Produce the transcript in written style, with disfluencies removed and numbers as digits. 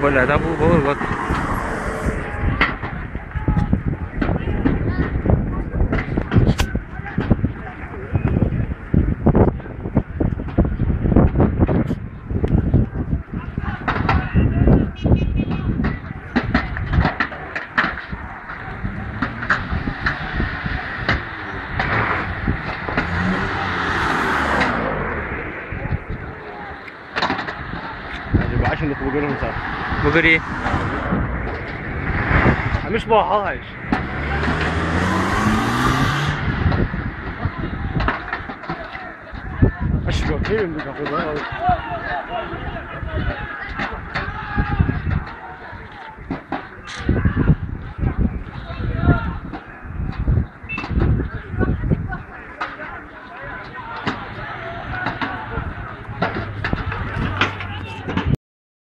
ولا ده ابوه الواد. عشان اللي بقولهم صح بقول ايه؟ مش بوحاش اشرب فين بدك